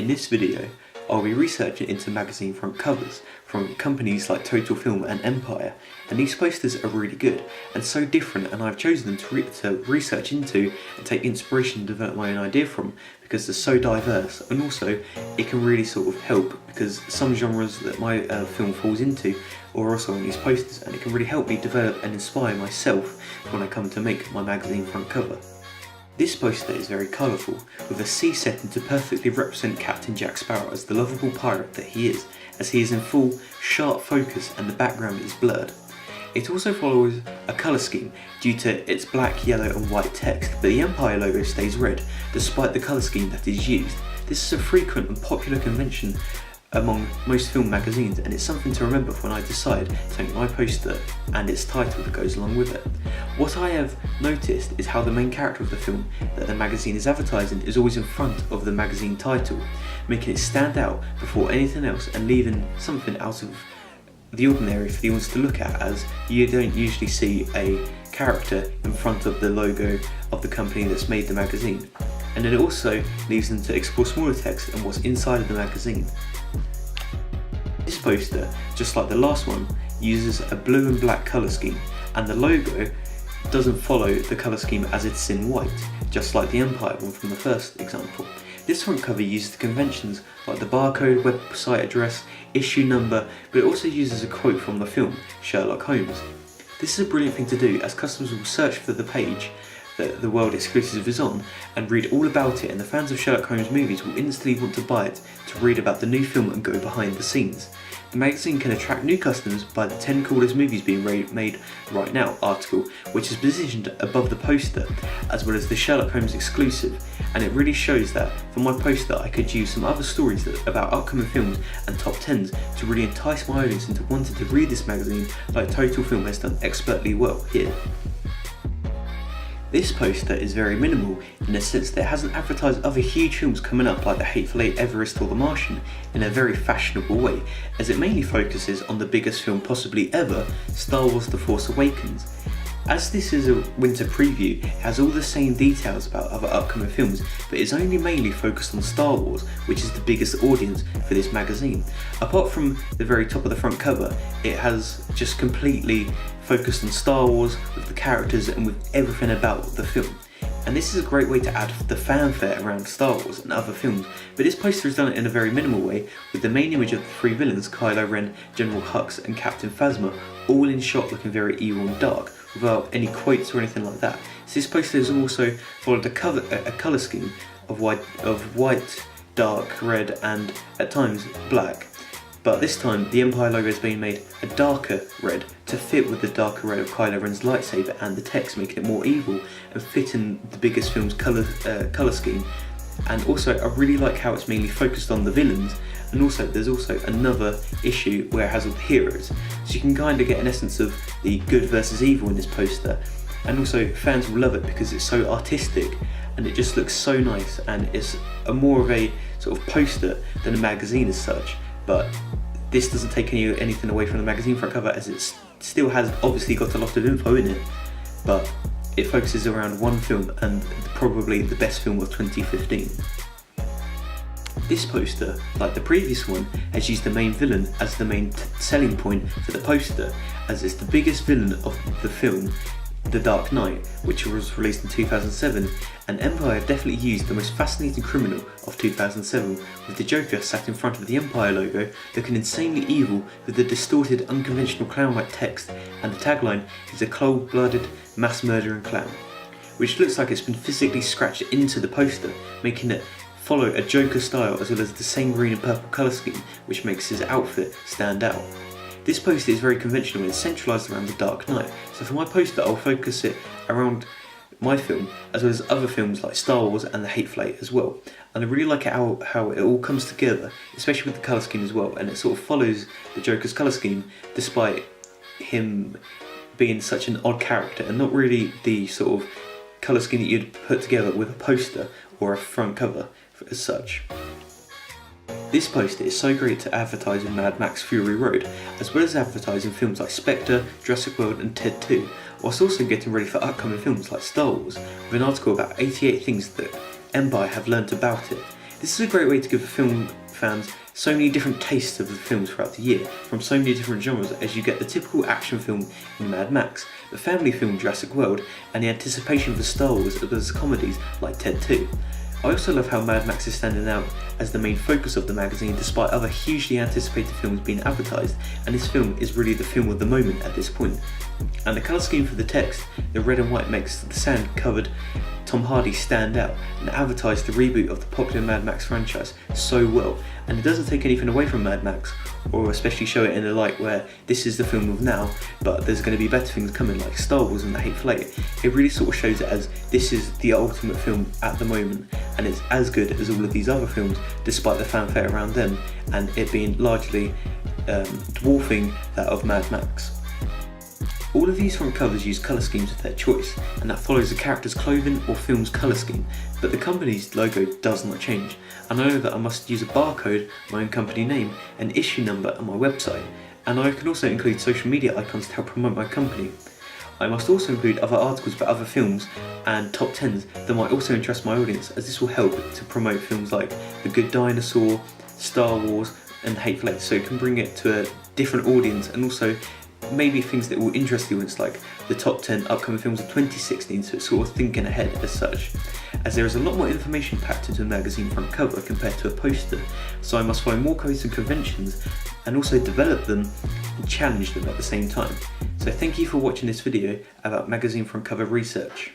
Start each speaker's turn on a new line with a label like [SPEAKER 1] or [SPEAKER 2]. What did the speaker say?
[SPEAKER 1] In this video, I'll be researching into magazine front covers from companies like Total Film and Empire, and these posters are really good and so different, and I've chosen them to research into and take inspiration and develop my own idea from, because they're so diverse, and also it can really sort of help because some genres that my film falls into are also on these posters, and it can really help me develop and inspire myself when I come to make my magazine front cover. This poster is very colourful, with a sea setting to perfectly represent Captain Jack Sparrow as the lovable pirate that he is, as he is in full, sharp focus and the background is blurred. It also follows a colour scheme due to its black, yellow and white text, but the Empire logo stays red, despite the colour scheme that is used. This is a frequent and popular convention among most film magazines, and it's something to remember when I decide to make my poster and its title that goes along with it. What I have noticed is how the main character of the film that the magazine is advertising is always in front of the magazine title, making it stand out before anything else and leaving something out of the ordinary for the audience to look at, as you don't usually see a character in front of the logo of the company that's made the magazine. And then it also leaves them to explore smaller text and what's inside of the magazine. This poster, just like the last one, uses a blue and black colour scheme, and the logo doesn't follow the colour scheme as it's in white, just like the Empire one from the first example. This front cover uses the conventions like the barcode, website address, issue number, but it also uses a quote from the film, Sherlock Holmes. This is a brilliant thing to do, as customers will search for the page that the world exclusive is on and read all about it, and the fans of Sherlock Holmes movies will instantly want to buy it to read about the new film and go behind the scenes. The magazine can attract new customers by the 10 coolest movies being made right now article, which is positioned above the poster, as well as the Sherlock Holmes exclusive, and it really shows that for my poster I could use some other stories about upcoming films and top 10s to really entice my audience into wanting to read this magazine, like Total Film has done expertly well here. This poster is very minimal in the sense that it hasn't advertised other huge films coming up like The Hateful Eight, Everest or The Martian in a very fashionable way, as it mainly focuses on the biggest film possibly ever, Star Wars The Force Awakens. As this is a winter preview, it has all the same details about other upcoming films, but it's only mainly focused on Star Wars, which is the biggest audience for this magazine. Apart from the very top of the front cover, it has just completely focused on Star Wars with the characters and with everything about the film. And this is a great way to add the fanfare around Star Wars and other films, but this poster has done it in a very minimal way, with the main image of the three villains, Kylo Ren, General Hux and Captain Phasma, all in shot looking very evil and dark, without any quotes or anything like that. So this poster has also followed a colour scheme of white, dark, red and at times black. But this time the Empire logo has been made a darker red to fit with the darker red of Kylo Ren's lightsaber and the text, making it more evil and fit in the biggest film's colour scheme. And also I really like how it's mainly focused on the villains, and also there's also another issue where it has all the heroes, so you can kind of get an essence of the good versus evil in this poster. And also fans will love it because it's so artistic and it just looks so nice, and it's more of a sort of poster than a magazine as such. But this doesn't take anything away from the magazine front cover, as it still has obviously got a lot of info in it, but it focuses around one film, and probably the best film of 2015. This poster, like the previous one, has used the main villain as the main selling point for the poster, as it's the biggest villain of the film, The Dark Knight, which was released in 2007, and Empire have definitely used the most fascinating criminal of 2007, with the Joker sat in front of the Empire logo looking insanely evil with the distorted, unconventional clown-like text, and the tagline is a cold-blooded, mass-murdering clown, which looks like it's been physically scratched into the poster, making it follow a Joker style as well as the same green and purple colour scheme, which makes his outfit stand out. This poster is very conventional and it's centralised around the Dark Knight, so for my poster I'll focus it around my film as well as other films like Star Wars and The Hateful Eight as well. And I really like how it all comes together, especially with the colour scheme as well, and it sort of follows the Joker's colour scheme despite him being such an odd character and not really the sort of colour scheme that you'd put together with a poster or a front cover as such. This poster is so great to advertise in Mad Max Fury Road, as well as advertising films like Spectre, Jurassic World and Ted 2, whilst also getting ready for upcoming films like Star Wars, with an article about 88 things that Empire have learnt about it. This is a great way to give film fans so many different tastes of the films throughout the year, from so many different genres, as you get the typical action film in Mad Max, the family film Jurassic World, and the anticipation for Star Wars, as well as comedies like Ted 2. I also love how Mad Max is standing out as the main focus of the magazine despite other hugely anticipated films being advertised, and this film is really the film of the moment at this point. And the colour scheme for the text, the red and white, makes the sand-covered Tom Hardy stand out and advertise the reboot of the popular Mad Max franchise so well, and it doesn't take anything away from Mad Max, or especially show it in a light where this is the film of now, but there's going to be better things coming like Star Wars and The Hateful Eight. It really sort of shows it as this is the ultimate film at the moment, and it's as good as all of these other films despite the fanfare around them and it being largely dwarfing that of Mad Max. All of these front covers use colour schemes of their choice, and that follows the character's clothing or film's colour scheme, but the company's logo does not change, and I know that I must use a barcode, my own company name, and issue number on my website, and I can also include social media icons to help promote my company. I must also include other articles about other films and top 10s that might also interest my audience, as this will help to promote films like The Good Dinosaur, Star Wars, and The Hateful Eight, so it can bring it to a different audience, and also maybe things that will interest the audience, like the top 10 upcoming films of 2016, so it's sort of thinking ahead as such. As there is a lot more information packed into a magazine front cover compared to a poster, so I must follow more codes and conventions and also develop them and challenge them at the same time. So thank you for watching this video about magazine front cover research.